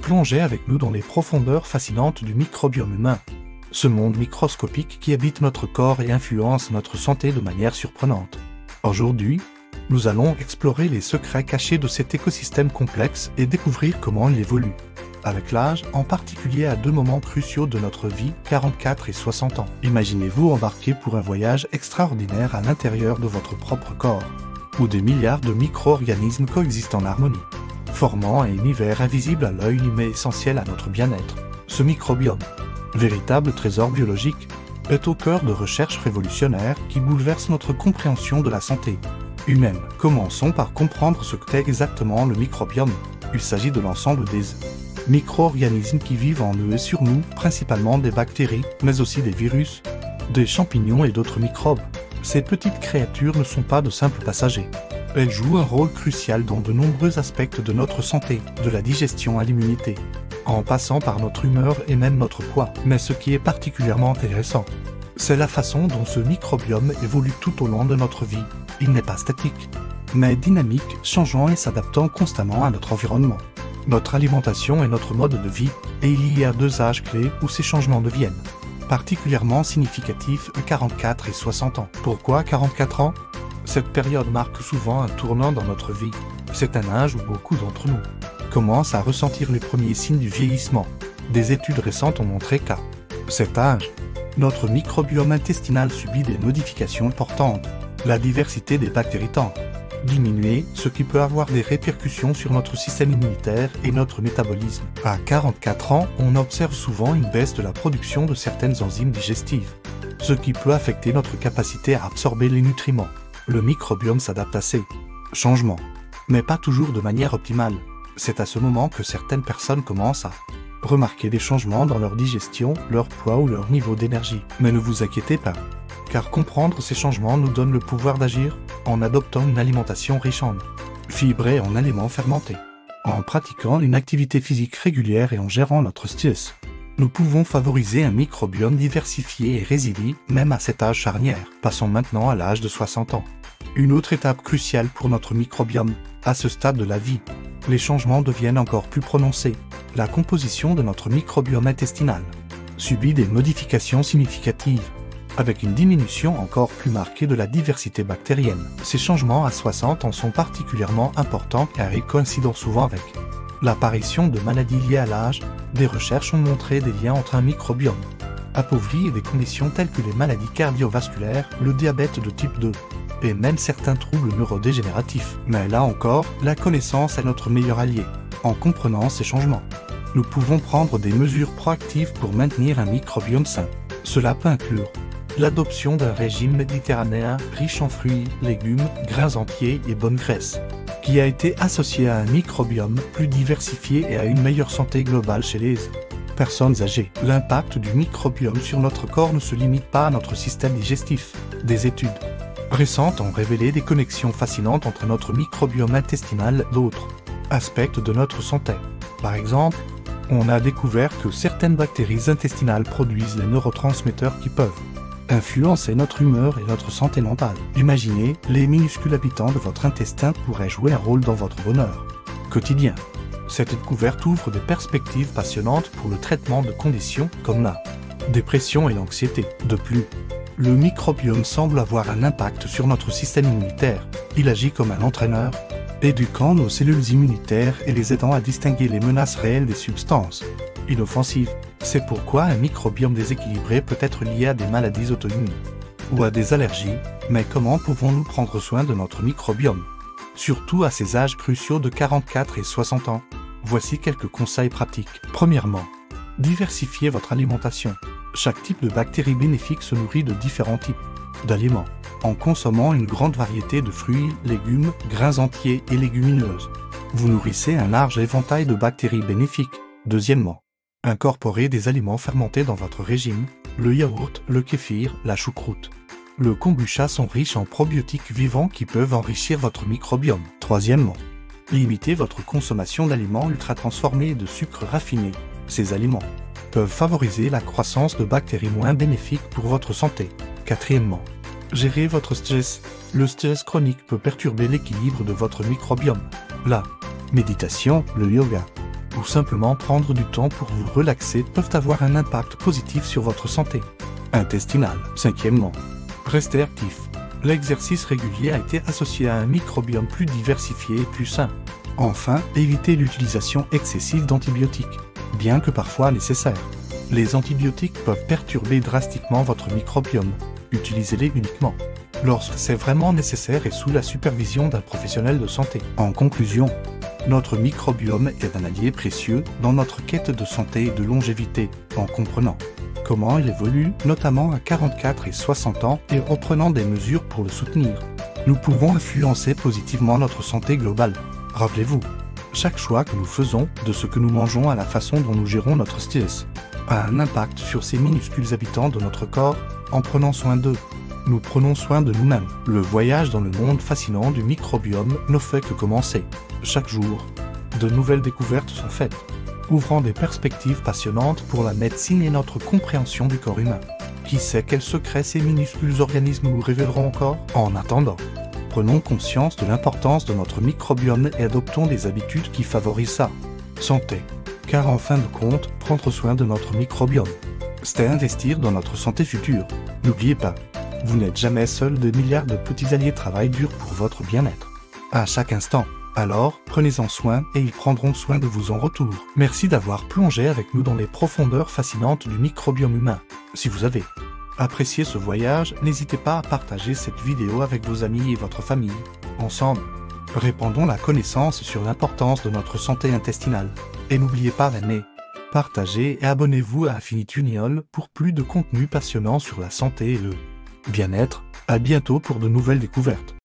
plongez avec nous dans les profondeurs fascinantes du microbiome humain. Ce monde microscopique qui habite notre corps et influence notre santé de manière surprenante. Aujourd'hui, nous allons explorer les secrets cachés de cet écosystème complexe et découvrir comment il évolue. Avec l'âge, en particulier à deux moments cruciaux de notre vie, 44 et 60 ans. Imaginez-vous embarquer pour un voyage extraordinaire à l'intérieur de votre propre corps, où des milliards de micro-organismes coexistent en harmonie, formant un univers invisible à l'œil mais essentiel à notre bien-être. Ce microbiome, véritable trésor biologique, est au cœur de recherches révolutionnaires qui bouleversent notre compréhension de la santé humaine. Commençons par comprendre ce qu'est exactement le microbiome. Il s'agit de l'ensemble des micro-organismes qui vivent en eux et sur nous, principalement des bactéries, mais aussi des virus, des champignons et d'autres microbes. Ces petites créatures ne sont pas de simples passagers. Elles jouent un rôle crucial dans de nombreux aspects de notre santé, de la digestion à l'immunité, en passant par notre humeur et même notre poids. Mais ce qui est particulièrement intéressant, c'est la façon dont ce microbiome évolue tout au long de notre vie. Il n'est pas statique, mais dynamique, changeant et s'adaptant constamment à notre environnement, notre alimentation et notre mode de vie. Et il y a deux âges clés où ces changements deviennent particulièrement significatifs, 44 et 60 ans. Pourquoi 44 ans? Cette période marque souvent un tournant dans notre vie. C'est un âge où beaucoup d'entre nous commencent à ressentir les premiers signes du vieillissement. Des études récentes ont montré qu'à cet âge, notre microbiome intestinal subit des modifications importantes. La diversité des bactéries tend à diminuer, ce qui peut avoir des répercussions sur notre système immunitaire et notre métabolisme. À 44 ans, on observe souvent une baisse de la production de certaines enzymes digestives, ce qui peut affecter notre capacité à absorber les nutriments. Le microbiome s'adapte à ces changements, mais pas toujours de manière optimale. C'est à ce moment que certaines personnes commencent à remarquer des changements dans leur digestion, leur poids ou leur niveau d'énergie. Mais ne vous inquiétez pas, car comprendre ces changements nous donne le pouvoir d'agir en adoptant une alimentation riche en fibres et en aliments fermentés. En pratiquant une activité physique régulière et en gérant notre stress, nous pouvons favoriser un microbiome diversifié et résilient, même à cet âge charnière. Passons maintenant à l'âge de 60 ans. Une autre étape cruciale pour notre microbiome. À ce stade de la vie, les changements deviennent encore plus prononcés. La composition de notre microbiome intestinal subit des modifications significatives, avec une diminution encore plus marquée de la diversité bactérienne. Ces changements à 60 ans sont particulièrement importants car ils coïncident souvent avec l'apparition de maladies liées à l'âge. Des recherches ont montré des liens entre un microbiome appauvri et des conditions telles que les maladies cardiovasculaires, le diabète de type 2, et même certains troubles neurodégénératifs. Mais là encore, la connaissance est notre meilleur allié. En comprenant ces changements, nous pouvons prendre des mesures proactives pour maintenir un microbiome sain. Cela peut inclure l'adoption d'un régime méditerranéen riche en fruits, légumes, grains entiers et bonnes graisses, qui a été associé à un microbiome plus diversifié et à une meilleure santé globale chez les personnes âgées. L'impact du microbiome sur notre corps ne se limite pas à notre système digestif. Des études récentes ont révélé des connexions fascinantes entre notre microbiome intestinal et d'autres aspects de notre santé. Par exemple, on a découvert que certaines bactéries intestinales produisent les neurotransmetteurs qui peuvent influencer notre humeur et notre santé mentale. Imaginez, les minuscules habitants de votre intestin pourraient jouer un rôle dans votre bonheur quotidien. Cette découverte ouvre des perspectives passionnantes pour le traitement de conditions comme la dépression et l'anxiété. De plus, le microbiome semble avoir un impact sur notre système immunitaire. Il agit comme un entraîneur, éduquant nos cellules immunitaires et les aidant à distinguer les menaces réelles des substances inoffensives. C'est pourquoi un microbiome déséquilibré peut être lié à des maladies auto-immunes ou à des allergies. Mais comment pouvons-nous prendre soin de notre microbiome, surtout à ces âges cruciaux de 44 et 60 ans? Voici quelques conseils pratiques. Premièrement, diversifiez votre alimentation. Chaque type de bactéries bénéfiques se nourrit de différents types d'aliments. En consommant une grande variété de fruits, légumes, grains entiers et légumineuses, vous nourrissez un large éventail de bactéries bénéfiques. Deuxièmement, incorporez des aliments fermentés dans votre régime. Le yaourt, le kéfir, la choucroute, le kombucha sont riches en probiotiques vivants qui peuvent enrichir votre microbiome. Troisièmement, limitez votre consommation d'aliments ultra-transformés et de sucres raffinés. Ces aliments peuvent favoriser la croissance de bactéries moins bénéfiques pour votre santé. Quatrièmement, gérez votre stress. Le stress chronique peut perturber l'équilibre de votre microbiome. La méditation, le yoga ou simplement prendre du temps pour vous relaxer peuvent avoir un impact positif sur votre santé intestinale. Cinquièmement, restez actif. L'exercice régulier a été associé à un microbiome plus diversifié et plus sain. Enfin, évitez l'utilisation excessive d'antibiotiques, bien que parfois nécessaire. Les antibiotiques peuvent perturber drastiquement votre microbiome. Utilisez-les uniquement lorsque c'est vraiment nécessaire et sous la supervision d'un professionnel de santé. En conclusion, notre microbiome est un allié précieux dans notre quête de santé et de longévité, en comprenant comment il évolue, notamment à 44 et 60 ans, et en prenant des mesures pour le soutenir. Nous pouvons influencer positivement notre santé globale. Rappelez-vous, chaque choix que nous faisons, de ce que nous mangeons à la façon dont nous gérons notre stress, a un impact sur ces minuscules habitants de notre corps. En prenant soin d'eux, nous prenons soin de nous-mêmes. Le voyage dans le monde fascinant du microbiome ne fait que commencer. Chaque jour, de nouvelles découvertes sont faites, ouvrant des perspectives passionnantes pour la médecine et notre compréhension du corps humain. Qui sait quels secrets ces minuscules organismes nous révéleront encore? En attendant, prenons conscience de l'importance de notre microbiome et adoptons des habitudes qui favorisent sa santé. Car en fin de compte, prendre soin de notre microbiome, c'est investir dans notre santé future. N'oubliez pas, vous n'êtes jamais seul, des milliards de petits alliés travaillent dur pour votre bien-être. À chaque instant. Alors, prenez-en soin et ils prendront soin de vous en retour. Merci d'avoir plongé avec nous dans les profondeurs fascinantes du microbiome humain. Si vous avez apprécié ce voyage, n'hésitez pas à partager cette vidéo avec vos amis et votre famille. Ensemble, répandons la connaissance sur l'importance de notre santé intestinale. Et n'oubliez pas d'aimer, partager et abonnez-vous à Affinity Union pour plus de contenu passionnant sur la santé et le bien-être. À bientôt pour de nouvelles découvertes.